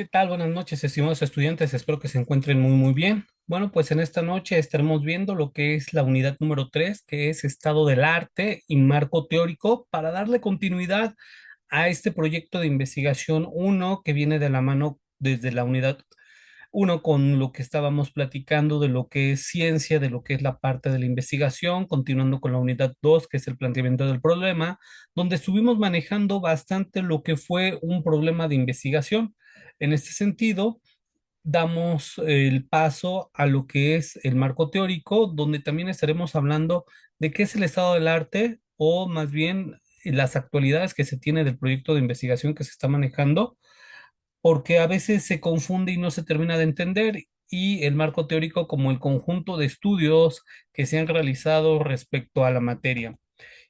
¿Qué tal? Buenas noches, estimados estudiantes. Espero que se encuentren muy bien. Bueno, pues en esta noche estaremos viendo lo que es la unidad número 3, que es estado del arte y marco teórico, para darle continuidad a este proyecto de investigación uno que viene de la mano desde la unidad uno con lo que estábamos platicando de lo que es ciencia, de lo que es la parte de la investigación, continuando con la unidad 2, que es el planteamiento del problema, donde estuvimos manejando bastante lo que fue un problema de investigación. En este sentido, damos el paso a lo que es el marco teórico, donde también estaremos hablando de qué es el estado del arte o más bien las actualidades que se tiene del proyecto de investigación que se está manejando, porque a veces se confunde y no se termina de entender, y el marco teórico como el conjunto de estudios que se han realizado respecto a la materia.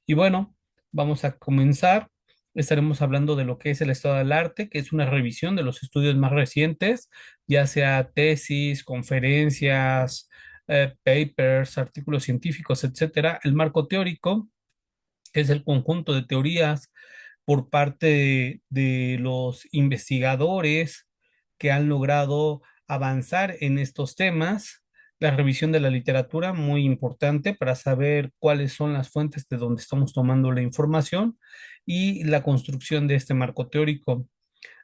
Y bueno, vamos a comenzar. Estaremos hablando de lo que es el estado del arte, que es una revisión de los estudios más recientes, ya sea tesis, conferencias, papers, artículos científicos, etcétera. El marco teórico, que es el conjunto de teorías por parte de los investigadores que han logrado avanzar en estos temas. La revisión de la literatura, muy importante para saber cuáles son las fuentes de donde estamos tomando la información, y la construcción de este marco teórico.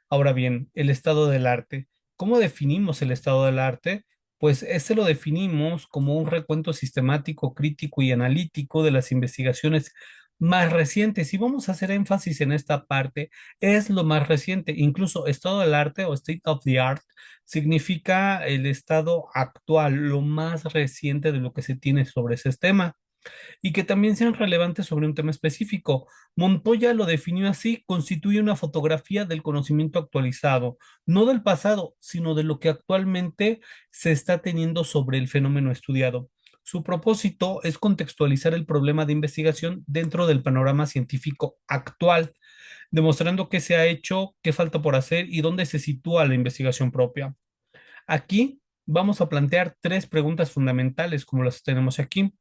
Ahora bien, el estado del arte. ¿Cómo definimos el estado del arte? Pues este lo definimos como un recuento sistemático, crítico y analítico de las investigaciones más recientes. Y vamos a hacer énfasis en esta parte, es lo más reciente. Incluso estado del arte o state of the art significa el estado actual, lo más reciente de lo que se tiene sobre ese tema, y que también sean relevantes sobre un tema específico. Montoya lo definió así: constituye una fotografía del conocimiento actualizado, no del pasado, sino de lo que actualmente se está teniendo sobre el fenómeno estudiado. Su propósito es contextualizar el problema de investigación dentro del panorama científico actual, demostrando qué se ha hecho, qué falta por hacer y dónde se sitúa la investigación propia. Aquí vamos a plantear tres preguntas fundamentales como las tenemos aquí.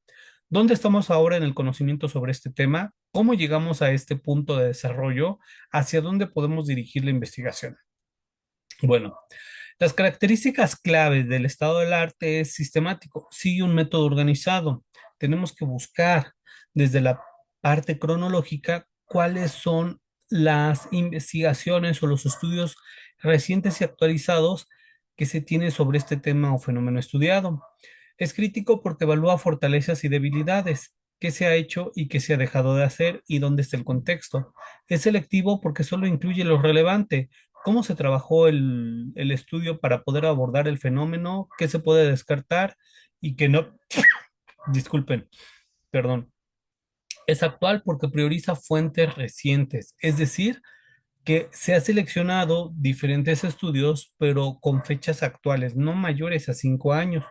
¿Dónde estamos ahora en el conocimiento sobre este tema? ¿Cómo llegamos a este punto de desarrollo? ¿Hacia dónde podemos dirigir la investigación? Bueno, las características claves del estado del arte es sistemático, sigue un método organizado. Tenemos que buscar desde la parte cronológica cuáles son las investigaciones o los estudios recientes y actualizados que se tienen sobre este tema o fenómeno estudiado. Es crítico porque evalúa fortalezas y debilidades, qué se ha hecho y qué se ha dejado de hacer y dónde está el contexto. Es selectivo porque solo incluye lo relevante, cómo se trabajó el estudio para poder abordar el fenómeno, qué se puede descartar y qué no. Disculpen, perdón. Es actual porque prioriza fuentes recientes, es decir, que se ha seleccionado diferentes estudios, pero con fechas actuales, no mayores a 5 años.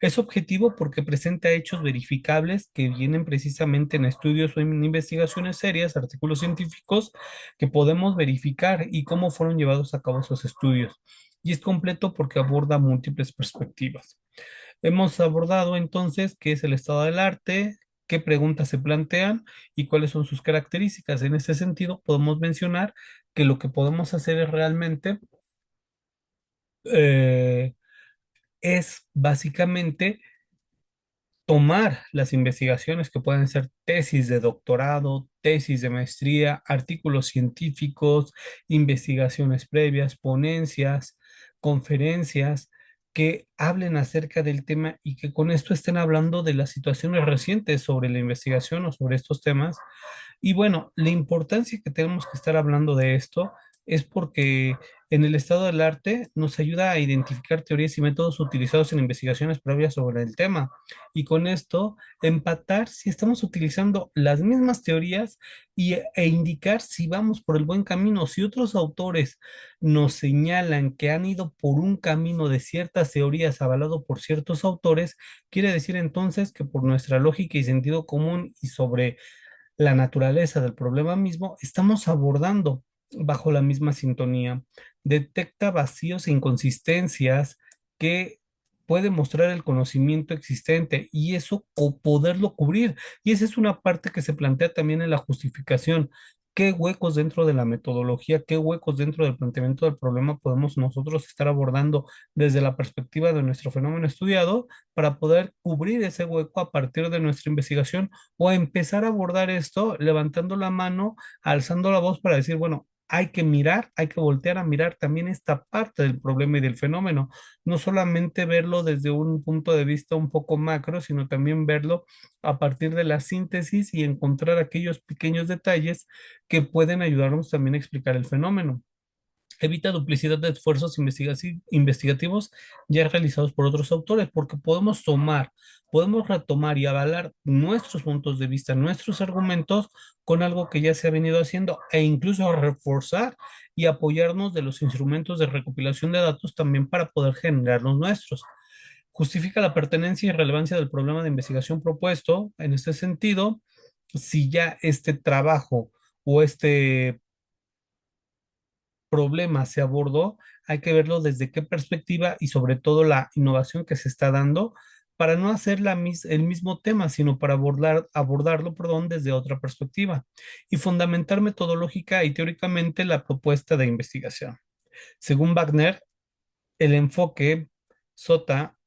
Es objetivo porque presenta hechos verificables que vienen precisamente en estudios o en investigaciones serias, artículos científicos que podemos verificar y cómo fueron llevados a cabo esos estudios. Y es completo porque aborda múltiples perspectivas. Hemos abordado entonces qué es el estado del arte, qué preguntas se plantean y cuáles son sus características. En ese sentido, podemos mencionar que lo que podemos hacer es realmente eh, es básicamente tomar las investigaciones que pueden ser tesis de doctorado, tesis de maestría, artículos científicos, investigaciones previas, ponencias, conferencias, que hablen acerca del tema y que con esto estén hablando de las situaciones recientes sobre la investigación o sobre estos temas. Y bueno, la importancia que tenemos que estar hablando de esto es porque en el estado del arte nos ayuda a identificar teorías y métodos utilizados en investigaciones previas sobre el tema, y con esto empatar si estamos utilizando las mismas teorías e indicar si vamos por el buen camino. Si otros autores nos señalan que han ido por un camino de ciertas teorías avalado por ciertos autores, quiere decir entonces que por nuestra lógica y sentido común y sobre la naturaleza del problema mismo, estamos abordando bajo la misma sintonía. Detecta vacíos e inconsistencias que puede mostrar el conocimiento existente y eso o poderlo cubrir. Y esa es una parte que se plantea también en la justificación. qué huecos dentro de la metodología, qué huecos dentro del planteamiento del problema podemos nosotros estar abordando desde la perspectiva de nuestro fenómeno estudiado para poder cubrir ese hueco a partir de nuestra investigación o empezar a abordar esto levantando la mano, alzando la voz para decir, bueno, hay que mirar, hay que voltear a mirar también esta parte del problema y del fenómeno, no solamente verlo desde un punto de vista un poco macro, sino también verlo a partir de la síntesis y encontrar aquellos pequeños detalles que pueden ayudarnos también a explicar el fenómeno. Evita duplicidad de esfuerzos investigativos ya realizados por otros autores, porque podemos retomar y avalar nuestros puntos de vista, nuestros argumentos con algo que ya se ha venido haciendo e incluso reforzar y apoyarnos de los instrumentos de recopilación de datos también para poder generar los nuestros. Justifica la pertenencia y relevancia del problema de investigación propuesto. En este sentido, si ya este trabajo o este problema se abordó, hay que verlo desde qué perspectiva y sobre todo la innovación que se está dando para no hacer el mismo tema, sino para abordarlo, perdón, desde otra perspectiva y fundamentar metodológica y teóricamente la propuesta de investigación. Según Wagner, el enfoque SOTA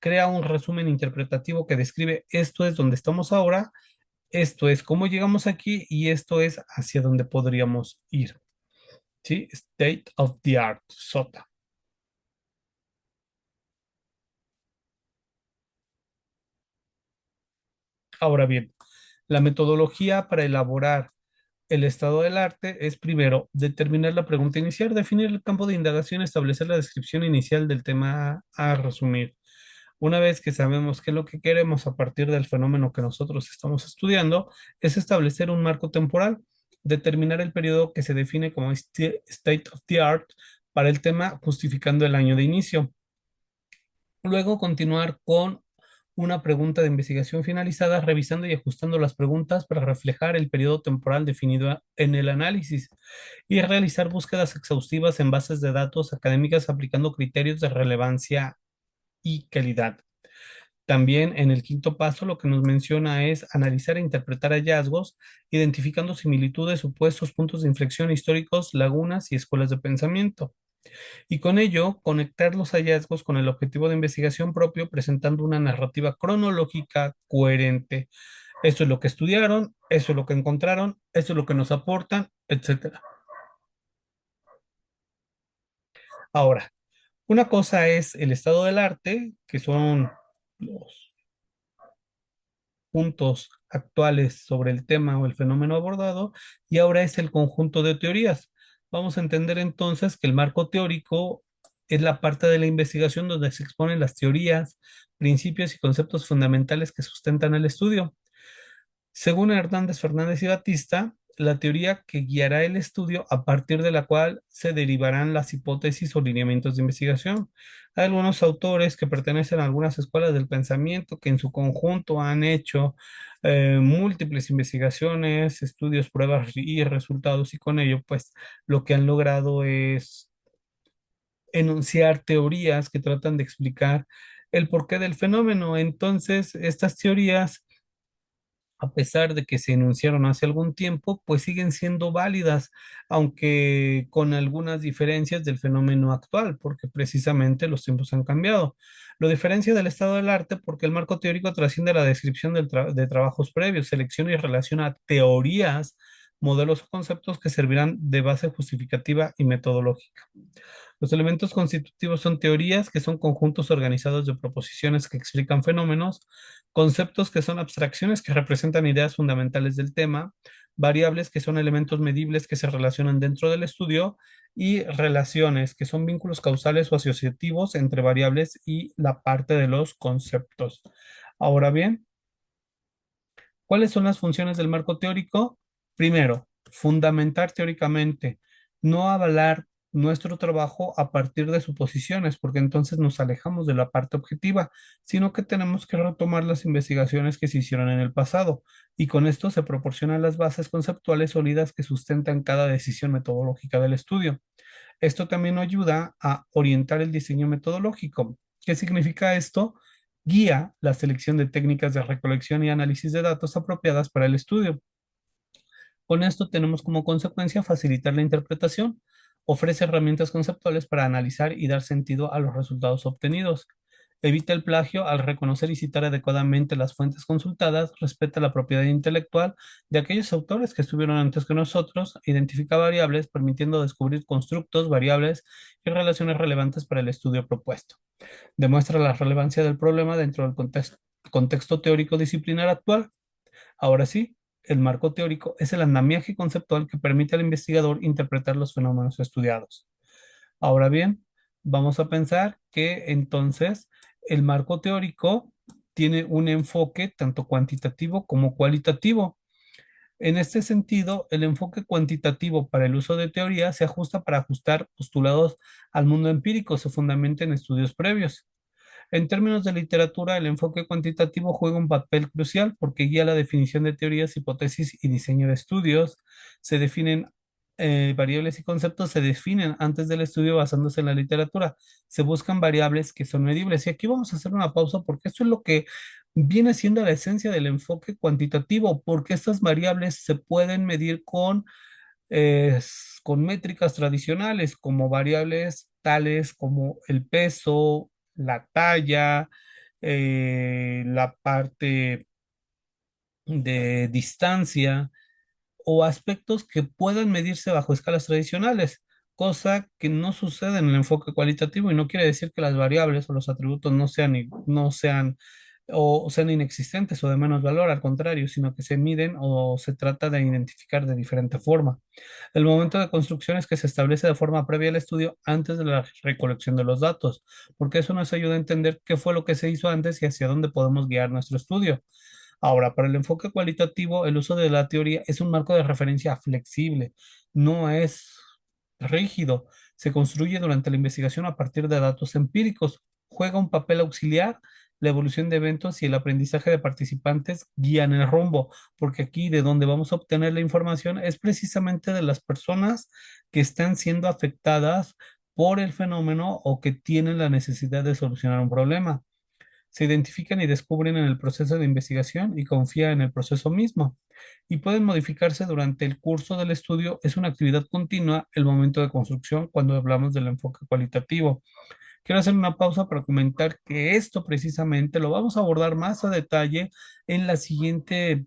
crea un resumen interpretativo que describe esto es donde estamos ahora, esto es cómo llegamos aquí y esto es hacia dónde podríamos ir. ¿Sí? State of the art, SOTA. Ahora bien, la metodología para elaborar el estado del arte es primero determinar la pregunta inicial, definir el campo de indagación, establecer la descripción inicial del tema a resumir. Una vez que sabemos qué es lo que queremos a partir del fenómeno que nosotros estamos estudiando, es establecer un marco temporal, determinar el periodo que se define como state of the art para el tema, justificando el año de inicio. Luego continuar con una pregunta de investigación finalizada, revisando y ajustando las preguntas para reflejar el periodo temporal definido en el análisis y realizar búsquedas exhaustivas en bases de datos académicas aplicando criterios de relevancia y calidad. También en el quinto paso lo que nos menciona es analizar e interpretar hallazgos, identificando similitudes, supuestos, puntos de inflexión históricos, lagunas y escuelas de pensamiento. Y con ello, conectar los hallazgos con el objetivo de investigación propio, presentando una narrativa cronológica coherente. Esto es lo que estudiaron, eso es lo que encontraron, esto es lo que nos aportan, etcétera. Ahora, una cosa es el estado del arte, que son los puntos actuales sobre el tema o el fenómeno abordado, y ahora es el conjunto de teorías. Vamos a entender entonces que el marco teórico es la parte de la investigación donde se exponen las teorías, principios y conceptos fundamentales que sustentan el estudio. Según Hernández Fernández y Batista, la teoría que guiará el estudio a partir de la cual se derivarán las hipótesis o lineamientos de investigación. Hay algunos autores que pertenecen a algunas escuelas del pensamiento que en su conjunto han hecho múltiples investigaciones, estudios, pruebas y resultados y con ello pues lo que han logrado es enunciar teorías que tratan de explicar el porqué del fenómeno. Entonces, estas teorías a pesar de que se enunciaron hace algún tiempo, pues siguen siendo válidas, aunque con algunas diferencias del fenómeno actual, porque precisamente los tiempos han cambiado. Lo diferencia del estado del arte porque el marco teórico trasciende la descripción de trabajos previos, selecciona y relaciona teorías, modelos o conceptos que servirán de base justificativa y metodológica. Los elementos constitutivos son teorías que son conjuntos organizados de proposiciones que explican fenómenos, conceptos que son abstracciones que representan ideas fundamentales del tema, variables que son elementos medibles que se relacionan dentro del estudio y relaciones que son vínculos causales o asociativos entre variables y la parte de los conceptos. Ahora bien, ¿cuáles son las funciones del marco teórico? Primero, fundamentar teóricamente, no avalar nuestro trabajo a partir de suposiciones, porque entonces nos alejamos de la parte objetiva, sino que tenemos que retomar las investigaciones que se hicieron en el pasado, y con esto se proporcionan las bases conceptuales sólidas que sustentan cada decisión metodológica del estudio. Esto también ayuda a orientar el diseño metodológico. ¿Qué significa esto? Guía la selección de técnicas de recolección y análisis de datos apropiadas para el estudio. Con esto tenemos como consecuencia facilitar la interpretación. Ofrece herramientas conceptuales para analizar y dar sentido a los resultados obtenidos. Evita el plagio al reconocer y citar adecuadamente las fuentes consultadas, respeta la propiedad intelectual de aquellos autores que estuvieron antes que nosotros, identifica variables, permitiendo descubrir constructos, variables y relaciones relevantes para el estudio propuesto. Demuestra la relevancia del problema dentro del contexto teórico disciplinar actual. Ahora sí, el marco teórico es el andamiaje conceptual que permite al investigador interpretar los fenómenos estudiados. Ahora bien, vamos a pensar que entonces el marco teórico tiene un enfoque tanto cuantitativo como cualitativo. En este sentido, el enfoque cuantitativo para el uso de teoría se ajusta para ajustar postulados al mundo empírico, se fundamenta en estudios previos. En términos de literatura, el enfoque cuantitativo juega un papel crucial porque guía la definición de teorías, hipótesis y diseño de estudios. Se definen variables y conceptos, se definen antes del estudio basándose en la literatura. Se buscan variables que son medibles. Y aquí vamos a hacer una pausa porque esto es lo que viene siendo la esencia del enfoque cuantitativo, porque estas variables se pueden medir con métricas tradicionales como variables tales como el peso, la talla, la parte de distancia o aspectos que puedan medirse bajo escalas tradicionales, cosa que no sucede en el enfoque cualitativo y no quiere decir que las variables o los atributos no sean o sean inexistentes o de menos valor, al contrario, sino que se miden o se trata de identificar de diferente forma. El momento de construcción es que se establece de forma previa al estudio antes de la recolección de los datos, porque eso nos ayuda a entender qué fue lo que se hizo antes y hacia dónde podemos guiar nuestro estudio. Ahora, para el enfoque cualitativo, el uso de la teoría es un marco de referencia flexible, no es rígido. Se construye durante la investigación a partir de datos empíricos. Juega un papel auxiliar, la evolución de eventos y el aprendizaje de participantes guían el rumbo, porque aquí de donde vamos a obtener la información es precisamente de las personas que están siendo afectadas por el fenómeno o que tienen la necesidad de solucionar un problema. Se identifican y descubren en el proceso de investigación y confía en el proceso mismo. Y pueden modificarse durante el curso del estudio. Es una actividad continua el momento de construcción cuando hablamos del enfoque cualitativo. Quiero hacer una pausa para comentar que esto precisamente lo vamos a abordar más a detalle en la siguiente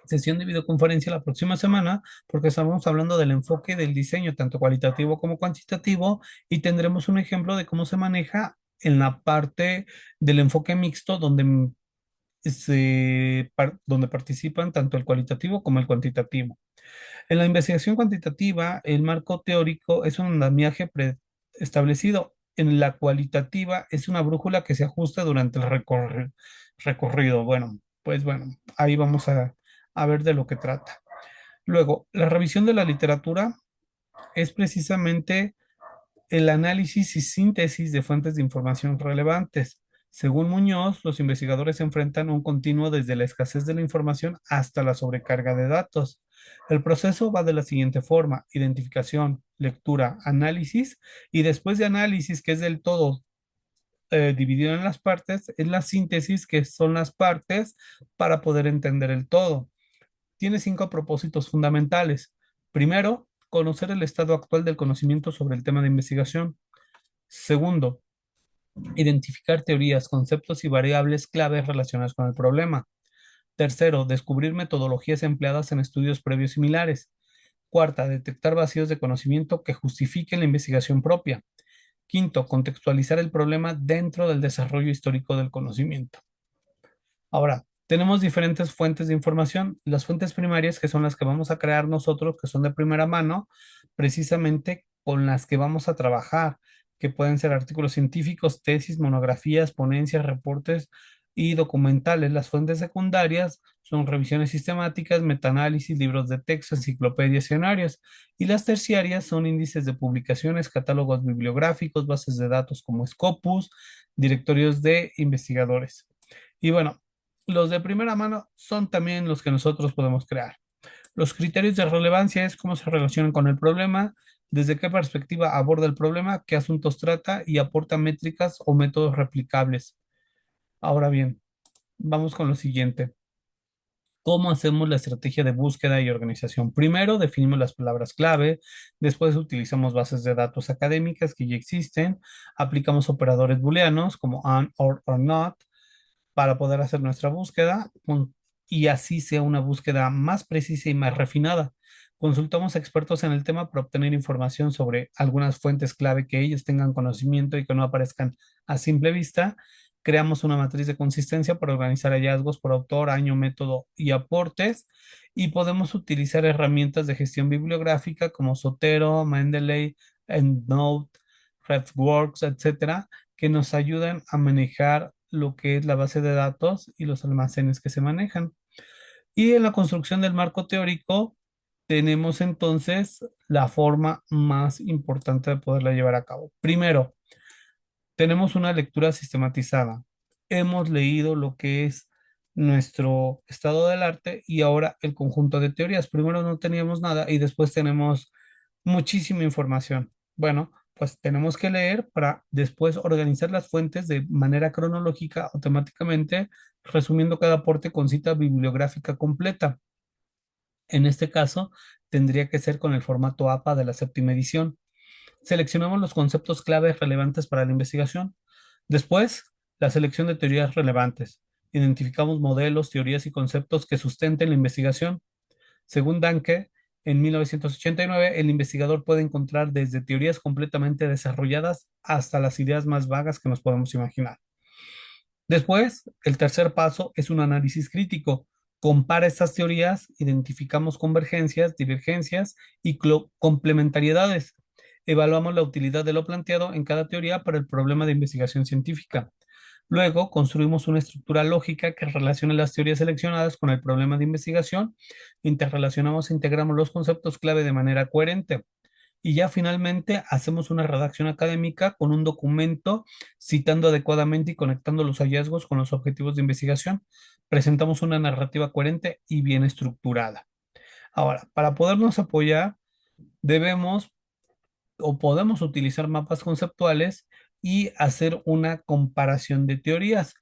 sesión de videoconferencia la próxima semana, porque estamos hablando del enfoque del diseño, tanto cualitativo como cuantitativo, y tendremos un ejemplo de cómo se maneja en la parte del enfoque mixto, donde participan tanto el cualitativo como el cuantitativo. En la investigación cuantitativa, el marco teórico es un andamiaje preestablecido. En la cualitativa es una brújula que se ajusta durante el recorrido. Bueno, pues bueno, ahí vamos a ver de lo que trata. Luego, la revisión de la literatura es precisamente el análisis y síntesis de fuentes de información relevantes. Según Muñoz, los investigadores se enfrentan a un continuo desde la escasez de la información hasta la sobrecarga de datos. El proceso va de la siguiente forma: identificación, lectura, análisis, y después de análisis, que es del todo dividido en las partes, es la síntesis, que son las partes para poder entender el todo. Tiene cinco propósitos fundamentales. Primero, conocer el estado actual del conocimiento sobre el tema de investigación. Segundo, identificar teorías, conceptos y variables claves relacionadas con el problema. Tercero, descubrir metodologías empleadas en estudios previos similares. Cuarta, detectar vacíos de conocimiento que justifiquen la investigación propia. Quinto, contextualizar el problema dentro del desarrollo histórico del conocimiento. Ahora, tenemos diferentes fuentes de información. Las fuentes primarias, que son las que vamos a crear nosotros, que son de primera mano, precisamente con las que vamos a trabajar, que pueden ser artículos científicos, tesis, monografías, ponencias, reportes y documentales. Las fuentes secundarias son revisiones sistemáticas, metaanálisis, libros de texto, enciclopedias, escenarios. Y las terciarias son índices de publicaciones, catálogos bibliográficos, bases de datos como Scopus, directorios de investigadores. Y bueno, los de primera mano son también los que nosotros podemos crear. Los criterios de relevancia es cómo se relacionan con el problema, desde qué perspectiva aborda el problema, qué asuntos trata y aporta métricas o métodos replicables. Ahora bien, vamos con lo siguiente. ¿Cómo hacemos la estrategia de búsqueda y organización? Primero definimos las palabras clave, después utilizamos bases de datos académicas que ya existen, aplicamos operadores booleanos como and, or not para poder hacer nuestra búsqueda y así sea una búsqueda más precisa y más refinada. Consultamos a expertos en el tema para obtener información sobre algunas fuentes clave que ellos tengan conocimiento y que no aparezcan a simple vista. Creamos una matriz de consistencia para organizar hallazgos por autor, año, método y aportes. Y podemos utilizar herramientas de gestión bibliográfica como Zotero, Mendeley, EndNote, RefWorks, etcétera, que nos ayudan a manejar lo que es la base de datos y los almacenes que se manejan. Y en la construcción del marco teórico tenemos entonces la forma más importante de poderla llevar a cabo. Primero, tenemos una lectura sistematizada. Hemos leído lo que es nuestro estado del arte y ahora el conjunto de teorías. Primero no teníamos nada y después tenemos muchísima información. Bueno, pues tenemos que leer para después organizar las fuentes de manera cronológica automáticamente, resumiendo cada aporte con cita bibliográfica completa. En este caso, tendría que ser con el formato APA de la séptima edición. Seleccionamos los conceptos claves relevantes para la investigación. Después, la selección de teorías relevantes. Identificamos modelos, teorías y conceptos que sustenten la investigación. Según Danke, en 1989, el investigador puede encontrar desde teorías completamente desarrolladas hasta las ideas más vagas que nos podemos imaginar. Después, el tercer paso es un análisis crítico. Compara estas teorías, identificamos convergencias, divergencias y complementariedades. Evaluamos la utilidad de lo planteado en cada teoría para el problema de investigación científica. Luego, construimos una estructura lógica que relacione las teorías seleccionadas con el problema de investigación. Interrelacionamos e integramos los conceptos clave de manera coherente. Y ya finalmente hacemos una redacción académica con un documento citando adecuadamente y conectando los hallazgos con los objetivos de investigación. Presentamos una narrativa coherente y bien estructurada. Ahora, para podernos apoyar, debemos o podemos utilizar mapas conceptuales y hacer una comparación de teorías.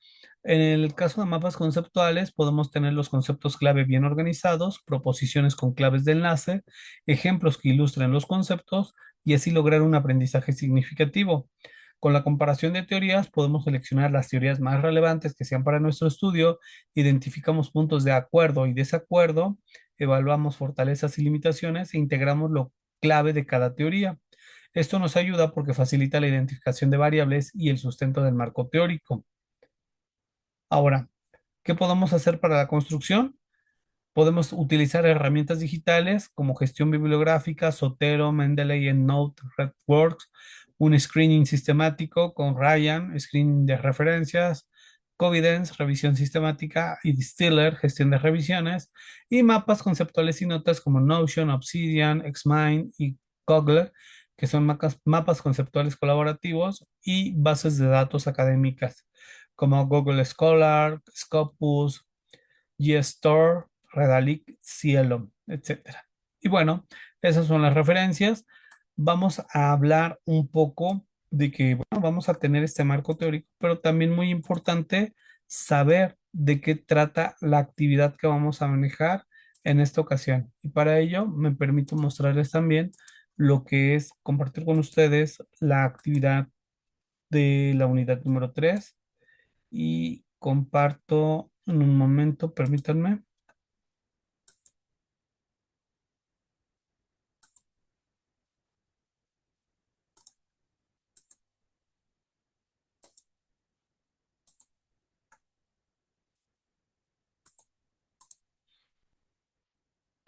En el caso de mapas conceptuales, podemos tener los conceptos clave bien organizados, proposiciones con claves de enlace, ejemplos que ilustren los conceptos y así lograr un aprendizaje significativo. Con la comparación de teorías, podemos seleccionar las teorías más relevantes que sean para nuestro estudio, identificamos puntos de acuerdo y desacuerdo, evaluamos fortalezas y limitaciones e integramos lo clave de cada teoría. Esto nos ayuda porque facilita la identificación de variables y el sustento del marco teórico. Ahora, ¿qué podemos hacer para la construcción? Podemos utilizar herramientas digitales como gestión bibliográfica, Zotero, Mendeley, EndNote, RedWorks, un screening sistemático con Ryan, screening de referencias, Covidence, revisión sistemática y Distiller, gestión de revisiones, y mapas conceptuales y notas como Notion, Obsidian, XMind y Google, que son mapas conceptuales colaborativos y bases de datos académicas como Google Scholar, Scopus, Gestor, Redalic, Cielo, etcétera. Y bueno, esas son las referencias. Vamos a hablar un poco de que, bueno, vamos a tener este marco teórico, pero también muy importante saber de qué trata la actividad que vamos a manejar en esta ocasión. Y para ello me permito mostrarles también lo que es compartir con ustedes la actividad de la unidad número 3 y comparto en un momento, permítanme.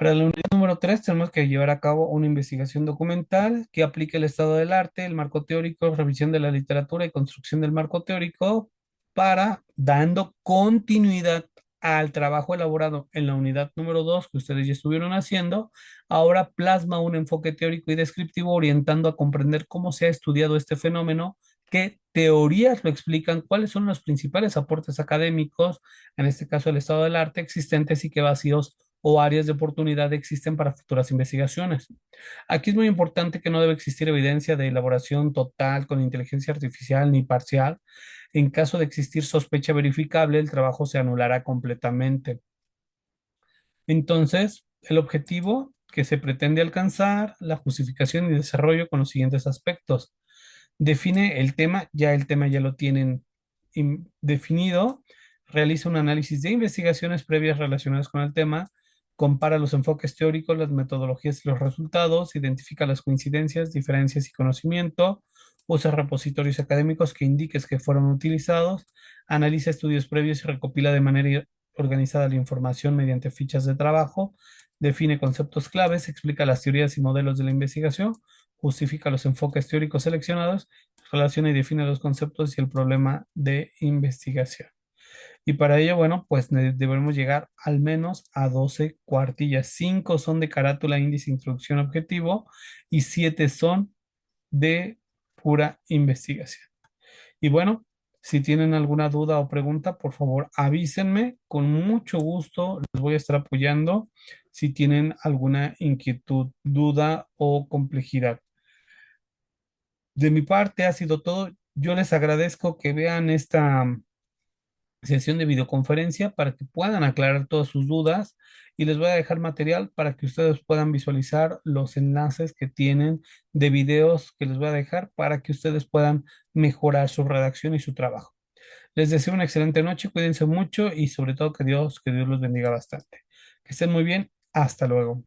Para la unidad número 3 tenemos que llevar a cabo una investigación documental que aplique el estado del arte, el marco teórico, revisión de la literatura y construcción del marco teórico para dando continuidad al trabajo elaborado en la unidad número 2 que ustedes ya estuvieron haciendo. Ahora plasma un enfoque teórico y descriptivo orientando a comprender cómo se ha estudiado este fenómeno, qué teorías lo explican, cuáles son los principales aportes académicos, en este caso el estado del arte existentes y qué vacíos o áreas de oportunidad existen para futuras investigaciones. Aquí es muy importante que no debe existir evidencia de elaboración total con inteligencia artificial ni parcial. En caso de existir sospecha verificable, el trabajo se anulará completamente. Entonces, el objetivo que se pretende alcanzar, la justificación y desarrollo con los siguientes aspectos. Define el tema ya lo tienen definido, realiza un análisis de investigaciones previas relacionadas con el tema, compara los enfoques teóricos, las metodologías y los resultados, identifica las coincidencias, diferencias y conocimiento, usa repositorios académicos que indiques que fueron utilizados, analiza estudios previos y recopila de manera organizada la información mediante fichas de trabajo, define conceptos claves, explica las teorías y modelos de la investigación, justifica los enfoques teóricos seleccionados, relaciona y define los conceptos y el problema de investigación. Y para ello, bueno, pues debemos llegar al menos a 12 cuartillas. 5 son de carátula, índice, introducción, objetivo y 7 son de pura investigación. Y bueno, si tienen alguna duda o pregunta, por favor avísenme. Con mucho gusto les voy a estar apoyando si tienen alguna inquietud, duda o complejidad. De mi parte ha sido todo. Yo les agradezco que vean esta sesión de videoconferencia para que puedan aclarar todas sus dudas y les voy a dejar material para que ustedes puedan visualizar los enlaces que tienen de videos que les voy a dejar para que ustedes puedan mejorar su redacción y su trabajo. Les deseo una excelente noche, cuídense mucho y sobre todo que Dios los bendiga bastante. Que estén muy bien, hasta luego.